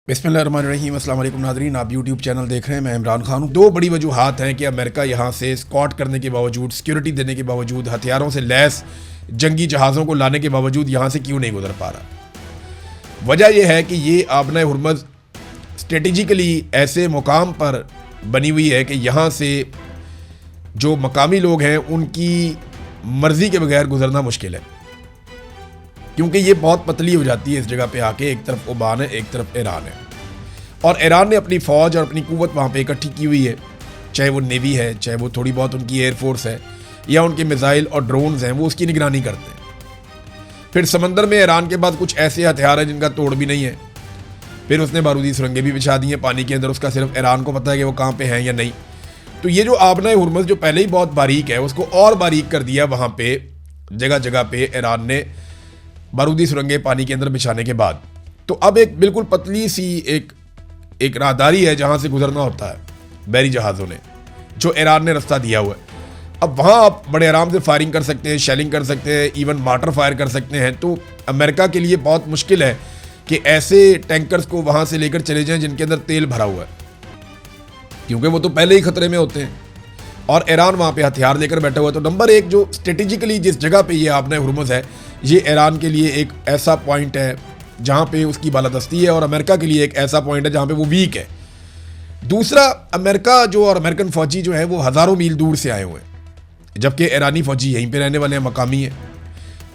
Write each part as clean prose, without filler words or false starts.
बिस्मिल्लाहिर्रहमानिर्रहीम, अस्सलाम वालेकुम नाज़रीन। आप यूट्यूब चैनल देख रहे हैं, मैं इमरान खान हूँ। दो बड़ी वजूहात हैं कि अमेरिका यहाँ से स्कॉट करने के बावजूद, सिक्योरिटी देने के बावजूद, हथियारों से लैस जंगी जहाज़ों को लाने के बावजूद यहाँ से क्यों नहीं गुजर पा रहा। वजह यह है कि ये आबना हुर्मुज़ स्ट्रेटिजिकली ऐसे मुकाम पर बनी हुई है कि यहाँ से जो मकामी लोग हैं उनकी मर्ज़ी के बगैर गुजरना मुश्किल है, क्योंकि ये बहुत पतली हो जाती है इस जगह पे आके। एक तरफ ओमान है, एक तरफ ईरान है, और ईरान ने अपनी फ़ौज और अपनी क़ुव्वत वहाँ पे इकट्ठी की हुई है, चाहे वो नेवी है, चाहे वो थोड़ी बहुत उनकी एयरफोर्स है, या उनके मिसाइल और ड्रोन्स हैं, वो उसकी निगरानी करते हैं। फिर समंदर में ईरान के पास कुछ ऐसे हथियार हैं जिनका तोड़ भी नहीं है। फिर उसने बारूदी सुरंगें भी बिछा दी हैं पानी के अंदर, उसका सिर्फ ईरान को पता है कि वो कहाँ पर हैं या नहीं। तो ये जो आबना हुर्मुज़ जो पहले ही बहुत बारीक है, उसको और बारीक कर दिया वहाँ पर जगह जगह पर ईरान ने बारूदी सुरंगें पानी के अंदर बिछाने के बाद। तो अब एक बिल्कुल पतली सी एक राहदारी है जहां से गुजरना होता है बहरी जहाज़ों ने, जो ईरान ने रास्ता दिया हुआ है। अब वहां आप बड़े आराम से फायरिंग कर सकते हैं, शेलिंग कर सकते हैं, इवन मार्टर फायर कर सकते हैं। तो अमेरिका के लिए बहुत मुश्किल है कि ऐसे टैंकर्स को वहां से लेकर चले जाएं जिनके अंदर तेल भरा हुआ है, क्योंकि वो तो पहले ही खतरे में होते हैं और ईरान वहाँ पे हथियार लेकर बैठा हुआ है। तो नंबर एक, जो स्ट्रेटेजिकली जिस जगह पे ये आबना हुर्मुज़ है, ये ईरान के लिए एक ऐसा पॉइंट है जहाँ पे उसकी बालादस्ती है, और अमेरिका के लिए एक ऐसा पॉइंट है जहाँ पे वो वीक है। दूसरा, अमेरिका जो और अमेरिकन फ़ौजी जो है वो हज़ारों मील दूर से आए हुए हैं, जबकि ईरानी फ़ौजी यहीं पर रहने वाले हैं, मकामी हैं।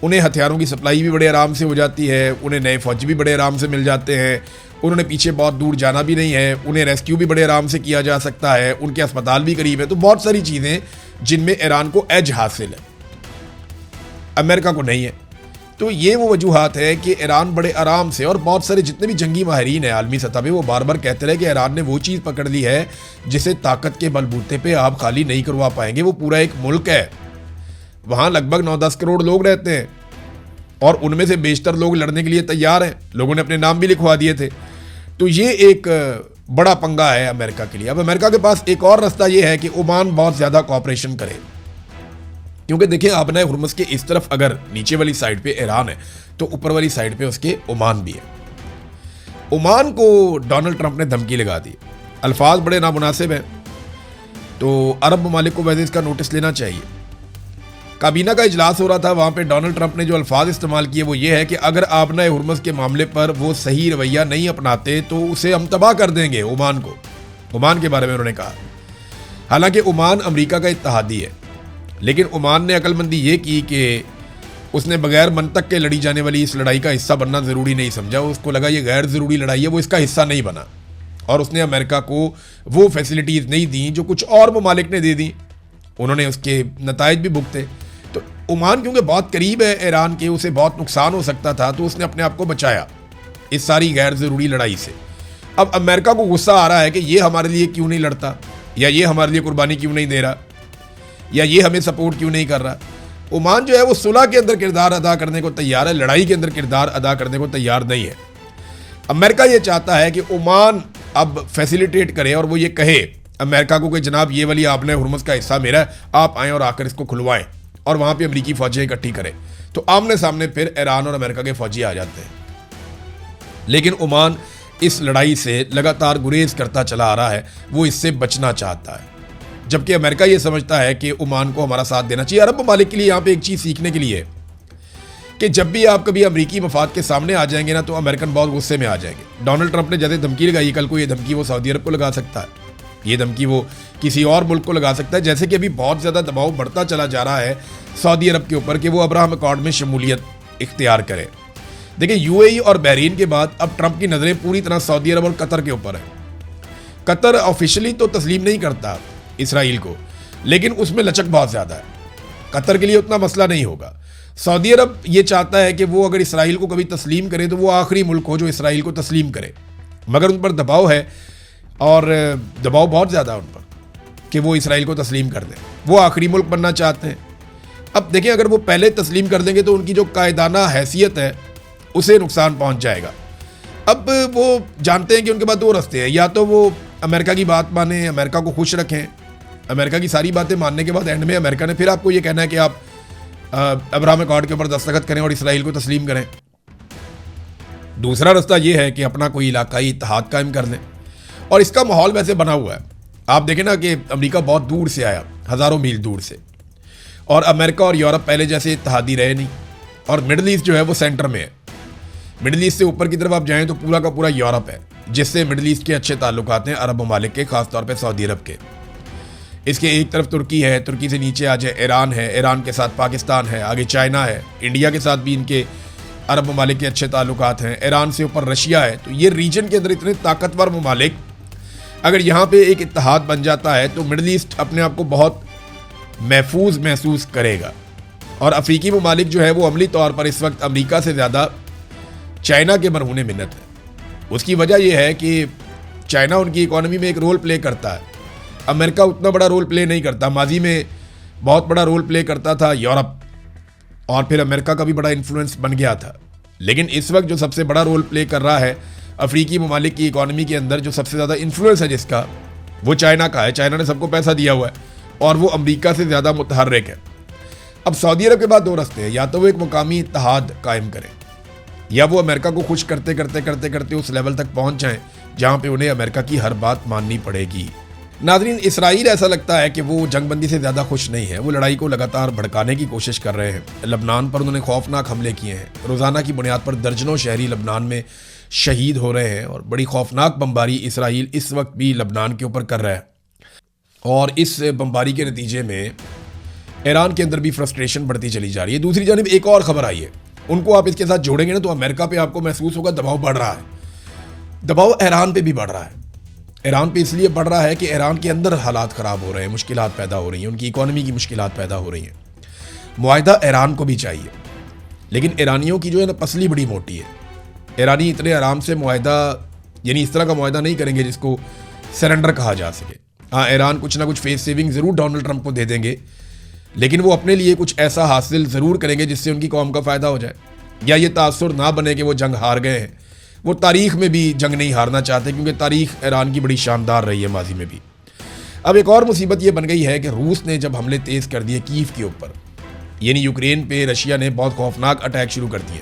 उन्हें हथियारों की सप्लाई भी बड़े आराम से हो जाती है, उन्हें नए फ़ौजी भी बड़े आराम से मिल जाते हैं, उन्होंने पीछे बहुत दूर जाना भी नहीं है, उन्हें रेस्क्यू भी बड़े आराम से किया जा सकता है, उनके अस्पताल भी करीब है। तो बहुत सारी चीज़ें जिनमें ईरान को एज हासिल है, अमेरिका को नहीं है। तो ये वो वजूहात है कि ईरान बड़े आराम से, और बहुत सारे जितने भी जंगी माहिरीन हैं आलमी सतह पे, वो बार बार कहते रहे कि ईरान ने वो चीज़ पकड़ ली है जिसे ताकत के बलबूते पे आप खाली नहीं करवा पाएंगे। वो पूरा एक मुल्क है, वहाँ लगभग 9-10 करोड़ लोग रहते हैं, और उनमें से बेशतर लोग लड़ने के लिए तैयार हैं। लोगों ने अपने नाम भी लिखवा दिए थे। तो ये एक बड़ा पंगा है अमेरिका के लिए। अब अमेरिका के पास एक और रास्ता ये है कि ओमान बहुत ज़्यादा कोऑपरेशन करे, क्योंकि देखिए आबना हुर्मुज़ के इस तरफ अगर नीचे वाली साइड पे ईरान है, तो ऊपर वाली साइड पे उसके ओमान भी है। ओमान को डोनाल्ड ट्रंप ने धमकी लगा दी, अल्फाज बड़े नामुनासिब हैं, तो अरब ममालिक को वैसे इसका नोटिस लेना चाहिए। काबीना का इजलास हो रहा था, वहाँ पे डोनाल्ड ट्रंप ने जो अल्फाज इस्तेमाल किए वो ये है कि अगर आबना हुर्मुज़ के मामले पर वो सही रवैया नहीं अपनाते तो उसे हम तबाह कर देंगे। ओमान को, ओमान के बारे में उन्होंने कहा। हालांकि ओमान अमेरिका का इत्तहादी है, लेकिन ओमान ने अक्लमंदी ये की कि उसने बगैर मंतक के लड़ी जाने वाली इस लड़ाई का हिस्सा बनना ज़रूरी नहीं समझा। उसको लगा ये गैर ज़रूरी लड़ाई है, वो इसका हिस्सा नहीं बना, और उसने अमेरिका को वो फैसिलिटीज़ नहीं दी जो कुछ और ममालिक ने दे दी। उन्होंने उसके नताइज भी भुगते। तो ओमान क्योंकि बहुत करीब है ईरान के, उसे बहुत नुकसान हो सकता था, तो उसने अपने आप को बचाया इस सारी गैर ज़रूरी लड़ाई से। अब अमेरिका को गुस्सा आ रहा है कि ये हमारे लिए क्यों नहीं लड़ता, या ये हमारे लिए कुर्बानी क्यों नहीं दे रहा, या ये हमें सपोर्ट क्यों नहीं कर रहा। ओमान जो है वो सुलह के अंदर किरदार अदा करने को तैयार है, लड़ाई के अंदर किरदार अदा करने को तैयार नहीं है। अमेरिका ये चाहता है कि ओमान अब फैसिलिटेट करे, और वो ये कहे अमेरिका को कि जनाब ये वाली आबना हुर्मुज़ का हिस्सा मेरा है, आप आएँ और आकर इसको खुलवाएं, और वहाँ पे अमेरिकी फ़ौजें इकट्ठी करें। तो आमने सामने फिर ईरान और अमेरिका के फ़ौजी आ जाते हैं। लेकिन ओमान इस लड़ाई से लगातार गुरेज करता चला आ रहा है, वो इससे बचना चाहता है, जबकि अमेरिका ये समझता है कि ओमान को हमारा साथ देना चाहिए। अरब ममालिक के लिए यहाँ पे एक चीज़ सीखने के लिए है कि जब भी आप कभी अमेरिकी मफाद के सामने आ जाएंगे ना, तो अमेरिकन बहुत गुस्से में आ जाएंगे। डोनाल्ड ट्रंप ने जैसे धमकी लगाई, कल को ये धमकी वो सऊदी अरब को लगा सकता है, ये धमकी वो किसी और मुल्क को लगा सकता है। जैसे कि अभी बहुत ज़्यादा दबाव बढ़ता चला जा रहा है सऊदी अरब के ऊपर कि वो अब्राहम अकॉर्ड में शमूलियत इख्तियार करे। देखिए यूएई और बहरीन के बाद अब ट्रंप की नज़रें पूरी तरह सऊदी अरब और कतर के ऊपर है। कतर ऑफिशियली तो तस्लीम नहीं करता इसराइल को, लेकिन उसमें लचक बहुत ज़्यादा है। कतर के लिए उतना मसला नहीं होगा। सऊदी अरब ये चाहता है कि वो अगर इसराइल को कभी तस्लीम करे तो वो आखिरी मुल्क हो जो इसराइल को तस्लीम करे, मगर उन पर दबाव है, और दबाव बहुत ज़्यादा उन पर कि वो इसराइल को तस्लीम कर दें। वो आखिरी मुल्क बनना चाहते हैं। अब देखिए अगर वो पहले तस्लीम कर देंगे तो उनकी जो कायदाना हैसियत है उसे नुकसान पहुंच जाएगा। अब वो जानते हैं कि उनके पास दो रास्ते हैं, या तो वो अमेरिका की बात माने, अमेरिका को खुश रखें, अमेरिका की सारी बातें मानने के बाद एंड में अमेरिका ने फिर आपको ये कहना है कि आप अब्राहम अकॉर्ड के ऊपर दस्तखत करें और इसराइल को तस्लीम करें। दूसरा रास्ता ये है कि अपना कोई इलाकाई इत्तेहाद कायम कर लें, और इसका माहौल वैसे बना हुआ है। आप देखें ना कि अमेरिका बहुत दूर से आया, हज़ारों मील दूर से, और अमेरिका और यूरोप पहले जैसे इत्तेहादी रहे नहीं, और मिडल ईस्ट जो है वो सेंटर में है। मिडल ईस्ट से ऊपर की तरफ आप जाएं तो पूरा का पूरा यूरोप है, जिससे मिडल ईस्ट के अच्छे ताल्लुकात हैं अरब ममालिक के, खासतौर पे सऊदी अरब के। इसके एक तरफ तुर्की है, तुर्की से नीचे आ जाए ईरान है, ईरान के साथ पाकिस्तान है, आगे चाइना है, इंडिया के साथ भी इनके अरब ममालिक के अच्छे ताल्लुकात हैं, ईरान से ऊपर रशिया है। तो ये रीजन के अंदर इतने ताकतवर ममालिक, अगर यहाँ पे एक इत्तेहाद बन जाता है तो मिडल ईस्ट अपने आप को बहुत महफूज महसूस करेगा। और अफ्रीकी ममालिक जो है वो अमली तौर पर इस वक्त अमेरिका से ज़्यादा चाइना के मरहून मिन्नत है। उसकी वजह यह है कि चाइना उनकी इकॉनमी में एक रोल प्ले करता है, अमेरिका उतना बड़ा रोल प्ले नहीं करता। माजी में बहुत बड़ा रोल प्ले करता था यूरोप, और फिर अमेरिका का भी बड़ा इन्फ्लुएंस बन गया था। लेकिन इस वक्त जो सबसे बड़ा रोल प्ले कर रहा है अफ्रीकी ममालिक की इकॉनमी के अंदर, जो सबसे ज़्यादा इन्फ्लुएंस है जिसका, वो चाइना का है। चाइना ने सबको पैसा दिया हुआ है और वो अमेरिका से ज़्यादा मुतहर्रिक है। अब सऊदी अरब के बाद दो रास्ते हैं, या तो वो एक मुकामी इत्तेहाद कायम करें, या वो अमेरिका को खुश करते करते करते करते उस लेवल तक पहुंच जाएं जहां पे उन्हें अमेरिका की हर बात माननी पड़ेगी। नाज़रीन, इसराइल ऐसा लगता है कि वो जंगबंदी से ज़्यादा खुश नहीं है। वो लड़ाई को लगातार भड़काने की कोशिश कर रहे हैं। लबनान पर उन्होंने खौफनाक हमले किए हैं। रोज़ाना की बुनियाद पर दर्जनों शहरी लबनान में शहीद हो रहे हैं, और बड़ी खौफनाक बमबारी इसराइल इस वक्त भी लबनान के ऊपर कर रहा है। और इस बमबारी के नतीजे में ईरान के अंदर भी फ्रस्ट्रेशन बढ़ती चली जा रही है। दूसरी जानिब एक और खबर आई है, उनको आप इसके साथ जोड़ेंगे ना तो अमेरिका पे आपको महसूस होगा दबाव बढ़ रहा है। दबाव ईरान पे भी बढ़ रहा है। ईरान पे इसलिए बढ़ रहा है कि ईरान के अंदर हालात ख़राब हो रहे हैं, मुश्किलात पैदा हो रही हैं, उनकी इकॉनमी की मुश्किलात पैदा हो रही हैं। मुआहदा ईरान को भी चाहिए, लेकिन ईरानियों की जो है ना पसली बड़ी मोटी है। ईरानी इतने आराम से मुआहदा, यानी इस तरह का मुआहदा नहीं करेंगे जिसको सरेंडर कहा जा सके। हाँ, ईरान कुछ ना कुछ फेस सेविंग ज़रूर डोनाल्ड ट्रंप को दे देंगे, लेकिन वो अपने लिए कुछ ऐसा हासिल ज़रूर करेंगे जिससे उनकी कौम का फ़ायदा हो जाए, या ये तासुर ना बने कि वो जंग हार गए हैं। वो तारीख़ में भी जंग नहीं हारना चाहते, क्योंकि तारीख़ ईरान की बड़ी शानदार रही है माजी में भी। अब एक और मुसीबत ये बन गई है कि रूस ने जब हमले तेज़ कर दिए कीव के ऊपर, यानी यूक्रेन पे रशिया ने बहुत खौफनाक अटैक शुरू कर दिए,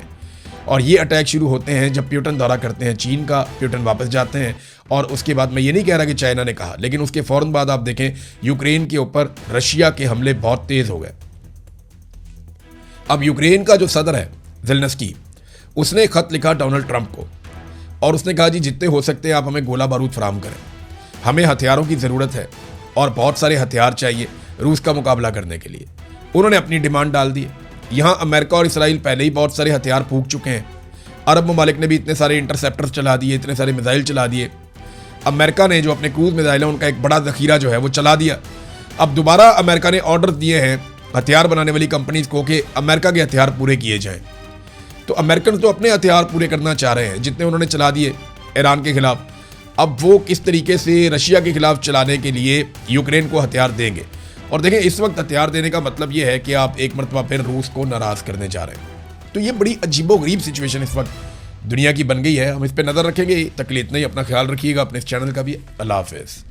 और ये अटैक शुरू होते हैं जब प्यूटन दौरा करते हैं चीन का, प्यूटन वापस जाते हैं, और उसके बाद मैं ये नहीं कह रहा कि चाइना ने कहा, लेकिन उसके फ़ौरन बाद आप देखें यूक्रेन के ऊपर रशिया के हमले बहुत तेज़ हो गए। अब यूक्रेन का जो सदर है ज़ेलेंस्की, उसने खत लिखा डोनाल्ड ट्रंप को, और उसने कहा जी जितने हो सकते हैं आप हमें गोला बारूद फराहम करें, हमें हथियारों की ज़रूरत है और बहुत सारे हथियार चाहिए रूस का मुकाबला करने के लिए। उन्होंने अपनी डिमांड डाल दी। यहाँ अमेरिका और इसराइल पहले ही बहुत सारे हथियार फूंक चुके हैं। अरब ममालिक ने भी इतने सारे इंटरसेप्टर्स चला दिए, इतने सारे मिसाइल चला दिए। अमेरिका ने जो अपने क्रूज मिसाइल है उनका एक बड़ा ज़खीरा जो है वो चला दिया। अब दोबारा अमेरिका ने ऑर्डर दिए हैं हथियार बनाने वाली कंपनीज को कि अमेरिका के हथियार पूरे किए जाएँ। तो अमेरिकन तो अपने हथियार पूरे करना चाह रहे हैं जितने उन्होंने चला दिए ईरान के खिलाफ। अब वो किस तरीके से रशिया के खिलाफ चलाने के लिए यूक्रेन को हथियार देंगे। और देखें, इस वक्त हथियार देने का मतलब ये है कि आप एक मरतबा फिर रूस को नाराज़ करने जा रहे हैं। तो ये बड़ी अजीबोगरीब सिचुएशन इस वक्त दुनिया की बन गई है। हम इस पर नज़र रखेंगे। तक के लिए इतना ही। अपना ख्याल रखिएगा, अपने इस चैनल का भी। अल्लाह हाफ़िज़।